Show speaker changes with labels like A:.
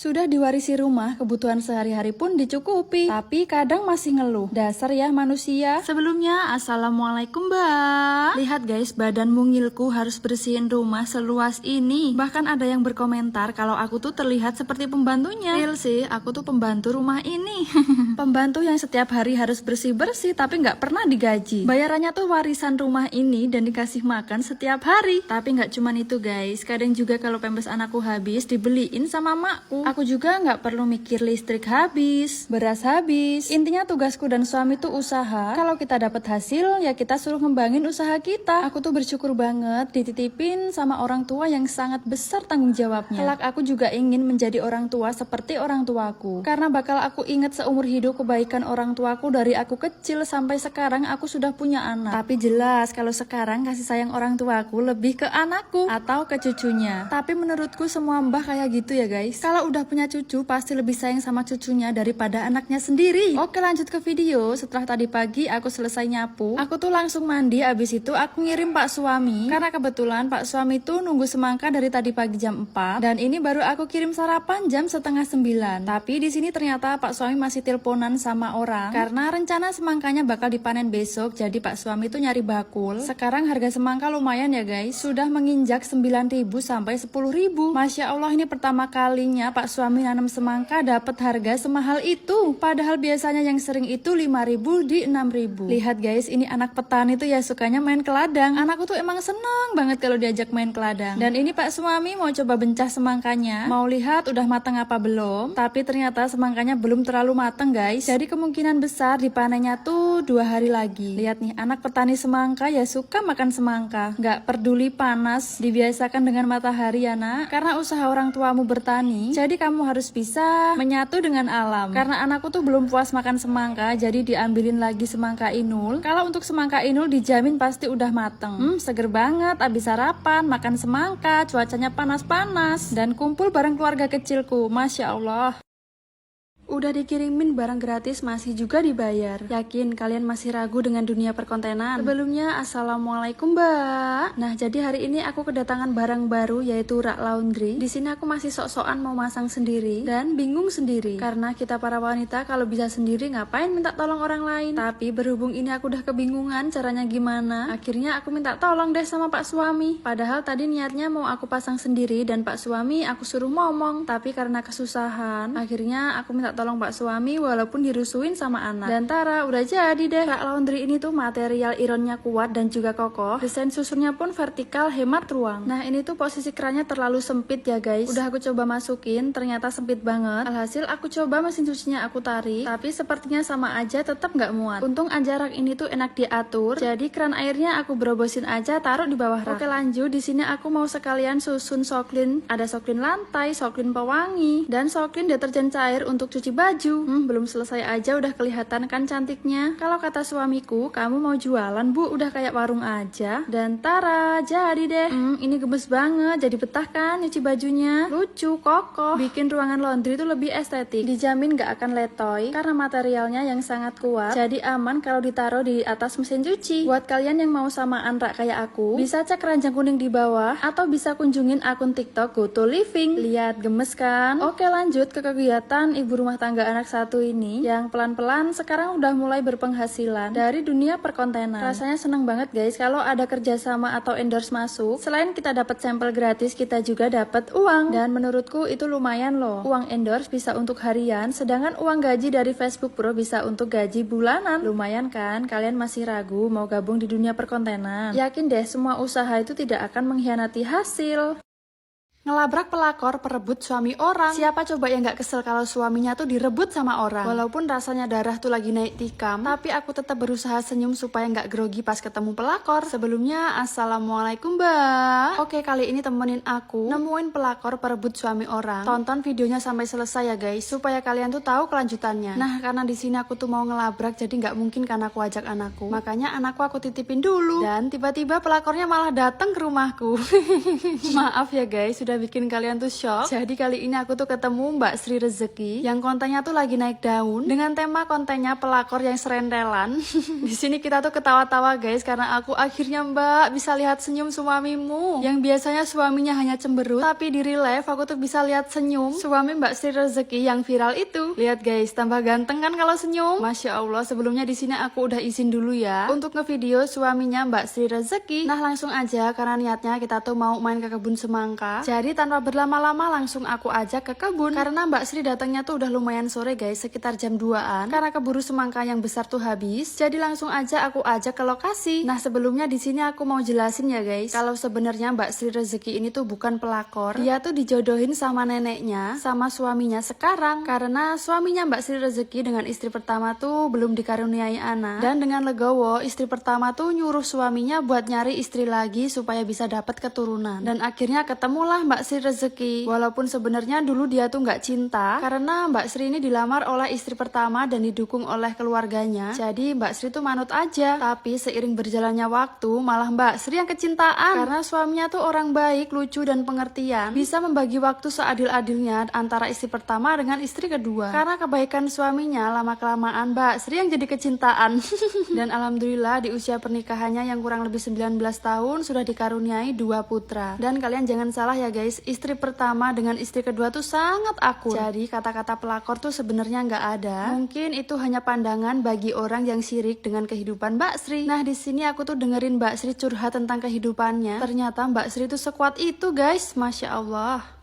A: Sudah diwarisi rumah, kebutuhan sehari-hari pun dicukupi. Tapi kadang masih ngeluh. Dasar ya manusia. Sebelumnya, Assalamualaikum mbak. Lihat guys, badan mungilku harus bersihin rumah seluas ini. Bahkan ada yang berkomentar kalau aku tuh terlihat seperti pembantunya. Real sih, aku tuh pembantu rumah ini. Pembantu yang setiap hari harus bersih-bersih tapi nggak pernah digaji. Bayarannya tuh warisan rumah ini dan dikasih makan setiap hari. Tapi nggak cuman itu guys. Kadang juga kalau pampers anakku habis, dibeliin sama makku. Aku juga nggak perlu mikir listrik habis, beras habis. Intinya tugasku dan suami tuh usaha. Kalau kita dapat hasil, ya kita suruh ngembangin usaha kita. Aku tuh bersyukur banget dititipin sama orang tua yang sangat besar tanggung jawabnya. Kelak aku juga ingin menjadi orang tua seperti orang tuaku. Karena bakal aku ingat seumur hidup kebaikan orang tuaku dari aku kecil sampai sekarang aku sudah punya anak. Tapi jelas kalau sekarang kasih sayang orang tuaku lebih ke anakku atau ke cucunya. Tapi menurutku semua mbah kayak gitu ya guys. Kalau udah punya cucu pasti lebih sayang sama cucunya daripada anaknya sendiri. Oke, lanjut ke video. Setelah tadi pagi aku selesai nyapu, aku tuh langsung mandi. Abis itu aku ngirim Pak suami, karena kebetulan Pak suami tuh nunggu semangka dari tadi pagi jam 4, dan ini baru aku kirim sarapan jam setengah 9. Tapi di sini ternyata Pak suami masih teleponan sama orang karena rencana semangkanya bakal dipanen besok. Jadi Pak suami tuh nyari bakul. Sekarang harga semangka lumayan ya guys, sudah menginjak 9.000 sampai 10.000. Masya Allah, ini pertama kalinya Pak suami nanam semangka dapat harga semahal itu. Padahal biasanya yang sering itu 5.000 di 6.000. Lihat guys, ini anak petani tuh ya sukanya main ke ladang. Anakku tuh emang seneng banget kalau diajak main ke ladang. Dan ini Pak suami mau coba bencah semangkanya, mau lihat udah matang apa belum. Tapi ternyata semangkanya belum terlalu matang guys. Jadi kemungkinan besar dipanennya tuh 2 hari lagi. Lihat nih, anak petani semangka ya suka makan semangka. Nggak peduli panas, dibiasakan dengan matahari ya nak. Karena usaha orang tuamu bertani, jadi kamu harus bisa menyatu dengan alam. Karena anakku tuh belum puas makan semangka, jadi diambilin lagi semangka inul. Kalau untuk semangka inul dijamin pasti udah mateng. Seger banget, abis sarapan, makan semangka, cuacanya panas-panas, dan kumpul bareng keluarga kecilku. Masya Allah. Udah dikirimin barang gratis masih juga dibayar. Yakin kalian masih ragu dengan dunia perkontenan? Sebelumnya Assalamualaikum mbak. Nah jadi hari ini aku kedatangan barang baru yaitu rak laundry. Di sini aku masih sok-sokan mau masang sendiri dan bingung sendiri. Karena kita para wanita kalau bisa sendiri ngapain minta tolong orang lain. Tapi berhubung ini aku udah kebingungan caranya gimana, akhirnya aku minta tolong deh sama Pak suami. Padahal tadi niatnya mau aku pasang sendiri dan Pak suami aku suruh ngomong. Tapi karena kesusahan, akhirnya aku minta tolong Pak suami walaupun dirusuin sama anak. Dan Tara udah jadi deh. Rak laundry ini tuh material ironnya kuat dan juga kokoh. Desain susunnya pun vertikal, hemat ruang. Nah ini tuh posisi kerannya terlalu sempit ya guys. Udah aku coba masukin, ternyata sempit banget. Alhasil aku coba mesin cucinya aku tarik, tapi sepertinya sama aja tetap nggak muat. Untung aja rak ini tuh enak diatur. Jadi keran airnya aku berobosin aja taruh di bawah rak. Oke lanjut, di sini aku mau sekalian susun soklin. Ada soklin lantai, soklin pewangi, dan soklin deterjen cair untuk cuci baju. Belum selesai aja udah kelihatan kan cantiknya. Kalau kata suamiku, kamu mau jualan bu, udah kayak warung aja. Dan Tara, jadi deh. Ini gemes banget, jadi betah kan nyuci bajunya. Lucu, kokoh, bikin ruangan laundry itu lebih estetik. Dijamin gak akan letoy karena materialnya yang sangat kuat. Jadi aman kalau ditaruh di atas mesin cuci. Buat kalian yang mau samaan rak kayak aku, bisa cek keranjang kuning di bawah atau bisa kunjungin akun TikTok Goto Living. Lihat gemes kan? Oke lanjut ke kegiatan ibu rumah tangga anak satu ini yang pelan-pelan sekarang udah mulai berpenghasilan dari dunia perkontenan. Rasanya seneng banget guys kalau ada kerjasama atau endorse masuk. Selain kita dapat sampel gratis, kita juga dapat uang. Dan menurutku itu lumayan loh. Uang endorse bisa untuk harian, sedangkan uang gaji dari Facebook Pro bisa untuk gaji bulanan. Lumayan kan? Kalian masih ragu mau gabung di dunia perkontenan? Yakin deh semua usaha itu tidak akan mengkhianati hasil. Ngelabrak pelakor perebut suami orang. Siapa coba yang gak kesel kalau suaminya tuh direbut sama orang? Walaupun rasanya darah tuh lagi naik tikam, tapi aku tetap berusaha senyum supaya gak grogi pas ketemu pelakor. Sebelumnya Assalamualaikum mbak. Oke, kali ini temenin aku nemuin pelakor perebut suami orang. Tonton videonya sampai selesai ya guys, supaya kalian tuh tahu kelanjutannya. Nah karena di sini aku tuh mau ngelabrak, jadi gak mungkin kan aku ajak anakku. Makanya anakku aku titipin dulu. Dan tiba-tiba pelakornya malah datang ke rumahku. Maaf ya guys, sudah udah bikin kalian tuh shock. Jadi kali ini aku tuh ketemu Mbak Sri Rezeki yang kontennya tuh lagi naik daun dengan tema kontennya pelakor yang serentelan. Di sini kita tuh ketawa-tawa guys karena aku akhirnya Mbak bisa lihat senyum suamimu. Yang biasanya suaminya hanya cemberut, tapi di real life aku tuh bisa lihat senyum suami Mbak Sri Rezeki yang viral itu. Lihat guys, tambah ganteng kan kalau senyum? Masya Allah, sebelumnya di sini aku udah izin dulu ya untuk ngevideo suaminya Mbak Sri Rezeki. Nah langsung aja karena niatnya kita tuh mau main ke kebun semangka. Jadi tanpa berlama-lama langsung aku ajak ke kebun karena Mbak Sri datangnya tuh udah lumayan sore guys, sekitar jam 2-an. Karena keburu semangka yang besar tuh habis, jadi langsung aja aku ajak ke lokasi. Nah sebelumnya di sini aku mau jelasin ya guys, kalau sebenarnya Mbak Sri Rezeki ini tuh bukan pelakor. Dia tuh dijodohin sama neneknya, sama suaminya sekarang. Karena suaminya Mbak Sri Rezeki dengan istri pertama tuh belum dikaruniai anak. Dan dengan legowo, istri pertama tuh nyuruh suaminya buat nyari istri lagi supaya bisa dapat keturunan. Dan akhirnya ketemulah Mbak Sri Rezeki. Walaupun sebenarnya dulu dia tuh nggak cinta karena Mbak Sri ini dilamar oleh istri pertama dan didukung oleh keluarganya. Jadi Mbak Sri tuh manut aja. Tapi seiring berjalannya waktu malah Mbak Sri yang kecintaan karena suaminya tuh orang baik, lucu dan pengertian. Bisa membagi waktu seadil-adilnya antara istri pertama dengan istri kedua. Karena kebaikan suaminya lama-kelamaan Mbak Sri yang jadi kecintaan. Dan alhamdulillah di usia pernikahannya yang kurang lebih 19 tahun sudah dikaruniai 2 putra. Dan kalian jangan salah ya guys, istri pertama dengan istri kedua tuh sangat akur. Jadi kata-kata pelakor tuh sebenarnya nggak ada. Mungkin itu hanya pandangan bagi orang yang syirik dengan kehidupan Mbak Sri. Nah di sini aku tuh dengerin Mbak Sri curhat tentang kehidupannya. Ternyata Mbak Sri tuh sekuat itu guys, Masya Allah.